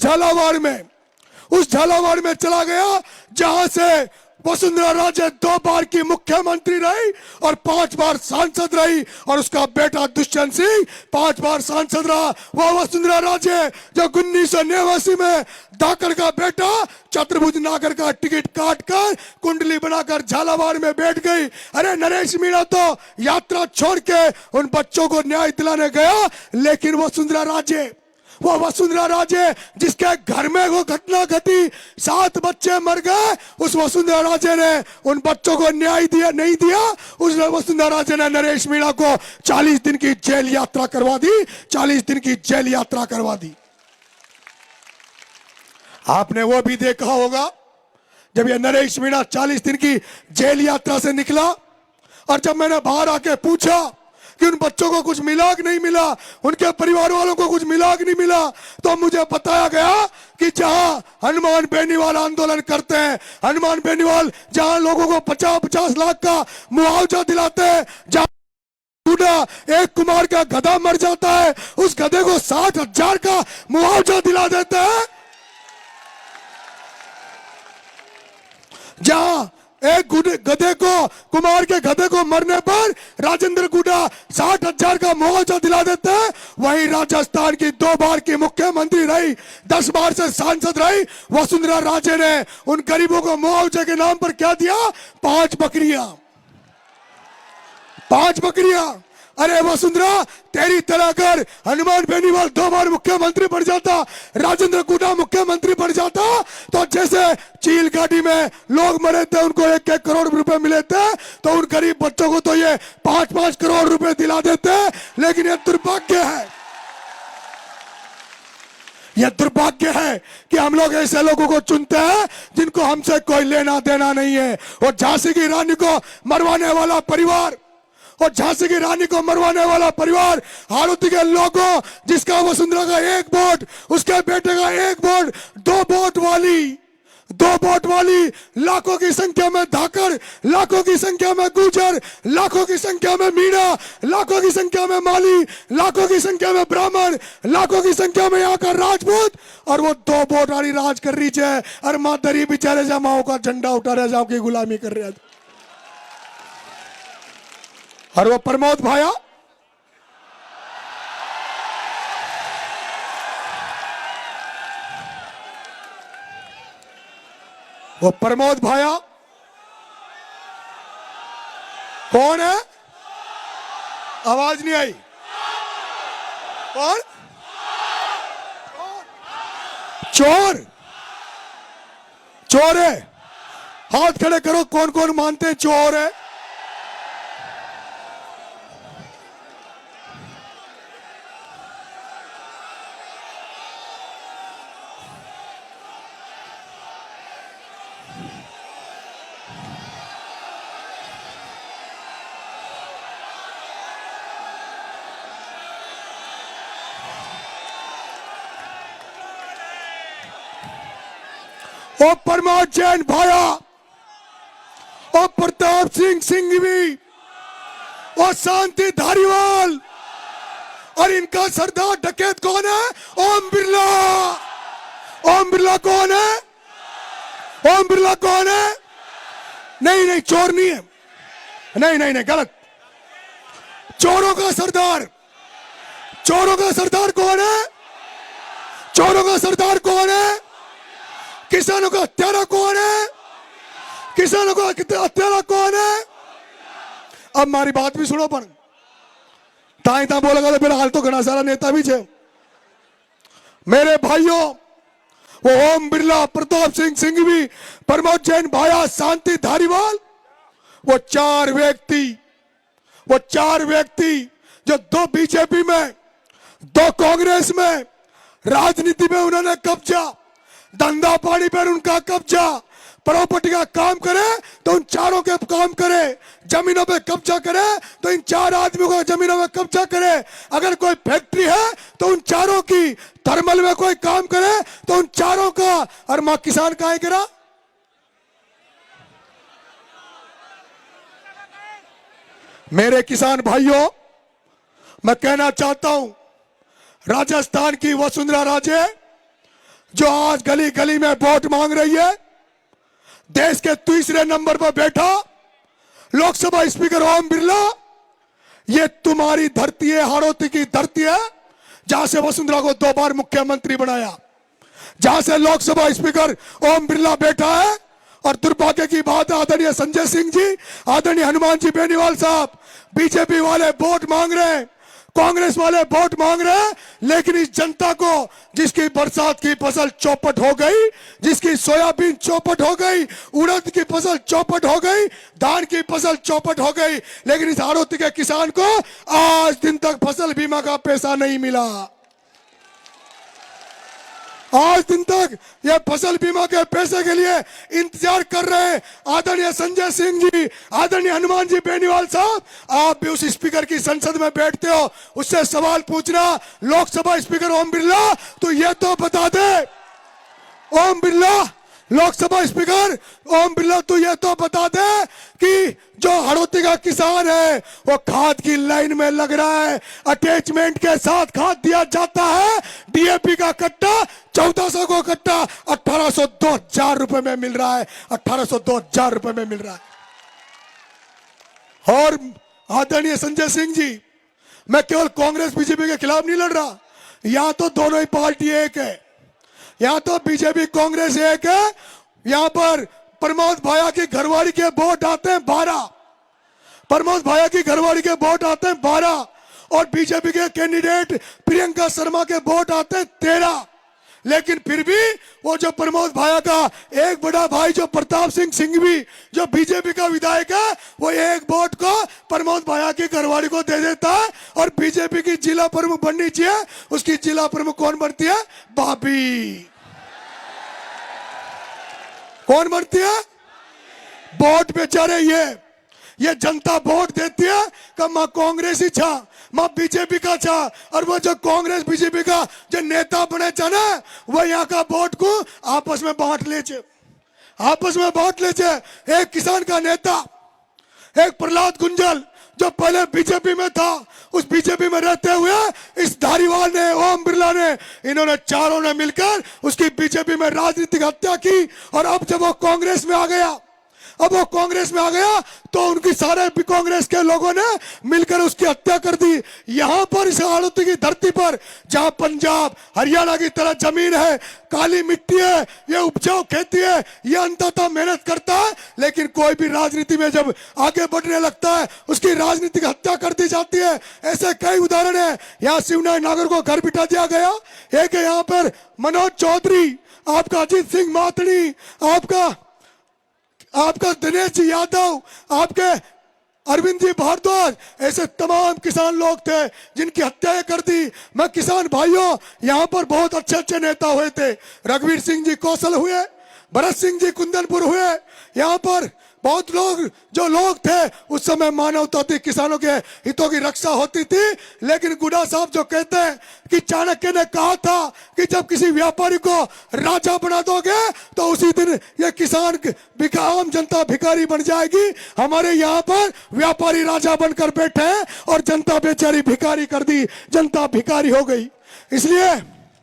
उस झालावाड़ में चला गया जहां से वसुंधरा राजे 2 बार की मुख्यमंत्री रही और 5 बार सांसद रही, और उसका बेटा दुष्यंत सिंह 5 बार सांसद रहा। वो वसुंधरा राजे जो 1989 में धाकड़ का बेटा चतुर्भुज नागर का टिकट काटकर कुंडली बनाकर झालावाड़ में बैठ गई। अरे नरेश मीणा तो यात्रा छोड़ के उन बच्चों को न्याय दिलाने गया, लेकिन वो वसुंधरा राजे जिसके घर में वो घटना घटी, 7 बच्चे मर गए, उस वसुंधरा राजे ने उन बच्चों को न्याय नहीं दिया। उस वसुंधरा राजे ने नरेश मीणा को 40 दिन की जेल यात्रा करवा दी, 40 दिन की जेल यात्रा करवा दी। आपने वो भी देखा होगा जब ये नरेश मीणा 40 दिन की जेल यात्रा से निकला, और जब मैंने बाहर आके पूछा कि उन बच्चों को कुछ मिला कि नहीं मिला, उनके परिवार वालों को कुछ मिला कि नहीं मिला, तो मुझे बताया गया कि जहां हनुमान बेनीवाल आंदोलन करते हैं, हनुमान बेनीवाल जहां लोगों को 50-50 लाख का मुआवजा दिलाते हैं, जहां एक कुमार का गधा मर जाता है उस गधे को 60,000 का मुआवजा दिला देते हैं, जहां एक गधे को, कुमार के गधे को मरने पर राजेंद्र गुडा 60,000 का मुआवजा दिला देते हैं, वहीं राजस्थान की 2 बार की मुख्यमंत्री रही, 10 बार से सांसद रही वसुंधरा राजे ने उन गरीबों को मुआवजे के नाम पर क्या दिया? 5 बकरियां। अरे वसुंधरा, तेरी तरह अगर हनुमान बेनीवाल 2 बार मुख्यमंत्री बन जाता, राजेंद्र गुडा मुख्यमंत्री बन जाता, तो जैसे चील गाड़ी में लोग मरे थे उनको 1-1 करोड़ रुपए मिले थे, तो उन गरीब बच्चों को तो ये 5-5 करोड़ रुपए दिला देते। लेकिन ये दुर्भाग्य है कि हम लोग ऐसे लोगों को चुनते हैं जिनको हमसे कोई लेना देना नहीं है। और झांसी की रानी को मरवाने वाला परिवार, हाड़ौती के लोगों जिसका वसुंधरा का 1 वोट, उसके बेटे का 1 वोट, 2 वोट वाली लाखों की संख्या में धाकड़, लाखों की संख्या में गुर्जर, लाखों की संख्या में मीणा, लाखों की संख्या में माली, लाखों की संख्या में ब्राह्मण, लाखों की संख्या में यहाँ का राजपूत, और वो 2 वोट वाली राज कर रही है। और मादरी बेचारे जमाओं का झंडा उठा रहे, जाओ की गुलामी कर रहे। और वो प्रमोद भाया, कौन है? आवाज नहीं आई। कौन? चोर है। हाथ खड़े करो, कौन कौन मानते हैं चोर है? ओ प्रमोद जैन भाया, ओ प्रताप सिंह सिंघवी, ओ शांति धारीवाल, और इनका सरदार डकैत कौन है? ओम बिरला कौन है? ओम बिरला कौन है? नहीं, चोर नहीं है। नहीं, गलत। चोरों का सरदार कौन है? चोरों का सरदार कौन है? किसानों का हत्यारा कौन है? किसानों का हत्यारा कौन है? अब हमारी बात भी सुनो, पर ताई बोलेगा तो फिर हाल तो घना सारा नेता भी है। मेरे भाइयों, वो ओम बिरला, प्रताप सिंह सिंघवी, प्रमोद जैन भाया, शांति धारीवाल, वो चार व्यक्ति जो 2 बीजेपी में, 2 कांग्रेस में, राजनीति में उन्होंने कब्जा, धंधा पानी पर उनका कब्जा, प्रॉपर्टी का काम करे तो उन चारों के काम करे, जमीनों पे कब्जा करे तो इन 4 आदमियों का जमीनों में कब्जा करे। अगर कोई फैक्ट्री है तो उन चारों की, थर्मल में कोई काम करे तो उन चारों का। और मां किसान का है करा। मेरे किसान भाइयों, मैं कहना चाहता हूं, राजस्थान की वसुंधरा राजे जो आज गली गली में वोट मांग रही है, देश के तीसरे नंबर पर बैठा लोकसभा स्पीकर ओम बिरला, ये तुम्हारी धरती है, हाड़ौती की धरती है, जहां से वसुंधरा को 2 बार मुख्यमंत्री बनाया, जहां से लोकसभा स्पीकर ओम बिरला बैठा है। और दुर्भाग्य की बात है, आदरणीय संजय सिंह जी, आदरणीय हनुमान जी बेनीवाल साहब, बीजेपी वाले वोट मांग रहे हैं, कांग्रेस वाले वोट मांग रहे हैं, लेकिन इस जनता को जिसकी बरसात की फसल चौपट हो गई, जिसकी सोयाबीन चौपट हो गई, उड़द की फसल चौपट हो गई, धान की फसल चौपट हो गई, लेकिन इस हाड़ौती के किसान को आज दिन तक फसल बीमा का पैसा नहीं मिला। आज दिन तक ये फसल बीमा के पैसे के लिए इंतजार कर रहे हैं। आदरणीय संजय सिंह जी, आदरणीय हनुमान जी बेनीवाल साहब, आप भी उस स्पीकर की संसद में बैठते हो, उससे सवाल पूछना, लोकसभा स्पीकर ओम बिरला, तो ये तो बता दे, ओम बिरला, लोकसभा स्पीकर ओम बिरला, तो ये तो बता दे कि जो हाड़ौती का किसान है वो खाद की लाइन में लग रहा है, अटैचमेंट के साथ खाद दिया जाता है, डीएपी का कट्टा 1400 को कट्टा 1800 2000 रुपए में मिल रहा है, 1800 2000 रुपए में मिल रहा है। और आदरणीय संजय सिंह जी, मैं केवल कांग्रेस बीजेपी के खिलाफ नहीं लड़ रहा, यहां तो दोनों ही पार्टी एक है, यहां तो बीजेपी कांग्रेस एक है। यहां पर प्रमोद भाया की घरवाली के वोट आते हैं 12, प्रमोद भाया की घरवाली के वोट आते हैं 12, और बीजेपी के कैंडिडेट प्रियंका शर्मा के वोट आते हैं 13। लेकिन फिर भी वो जो प्रमोद भाया का एक बड़ा भाई जो प्रताप सिंह सिंघवी, जो बीजेपी का विधायक है, वो एक वोट को प्रमोद भाया की घरवाली को दे देता है। और बीजेपी की जिला प्रमुख बननी चाहिए, उसकी जिला प्रमुख कौन बनती है? भाभी। कौन बनती है? वोट बेचारे ये जनता वोट देती है कि मां कांग्रेस ही छा, मां बीजेपी का छा, और वो जो कांग्रेस बीजेपी का जो नेता बने छा ना, वो यहाँ का वोट को आपस में बांट ले छे, आपस में बांट ले छे। एक किसान का नेता, एक प्रहलाद गुंजल, जो पहले बीजेपी में था, उस बीजेपी में रहते हुए इस धारीवाल ने, ओम बिरला ने, इन्होंने चारों ने मिलकर उसकी बीजेपी में राजनीतिक हत्या की। और अब जब वो कांग्रेस में आ गया, अब वो कांग्रेस में आ गया, तो उनकी सारे कांग्रेस के लोगों ने मिलकर उसकी हत्या कर दी। यहां पर इस हाड़ौती की धरती पर, जहां पंजाब हरियाणा की तरह जमीन है, काली मिट्टी है, ये उपजाऊ खेती है, ये अंततः मेहनत करता है, लेकिन कोई भी राजनीति में जब आगे बढ़ने लगता है, उसकी राजनीतिक हत्या कर दी जाती है। ऐसे कई उदाहरण है। यहाँ शिवनारायण नागर को घर बिठा दिया गया, एक है यहाँ पर मनोज चौधरी, आपका अजीत सिंह मातड़ी, आपका दिनेश जी यादव, आपके अरविंद जी भारद्वाज, ऐसे तमाम किसान लोग थे जिनकी हत्याएं कर दी। मैं किसान भाइयों, यहाँ पर बहुत अच्छे अच्छे नेता हुए थे, रघुवीर सिंह जी कौशल हुए, भरत सिंह जी कुंदनपुर हुए, यहाँ पर बहुत लोग थे उस समय मानवता थी, किसानों के हितों की रक्षा होती थी। लेकिन गुडा साहब जो कहते हैं कि चाणक्य ने कहा था कि जब किसी व्यापारी को राजा बना दोगे तो उसी दिन ये किसान आम जनता भिखारी बन जाएगी। हमारे यहाँ पर व्यापारी राजा बनकर बैठे हैं और जनता बेचारी भिखारी कर दी, जनता भिखारी हो गई। इसलिए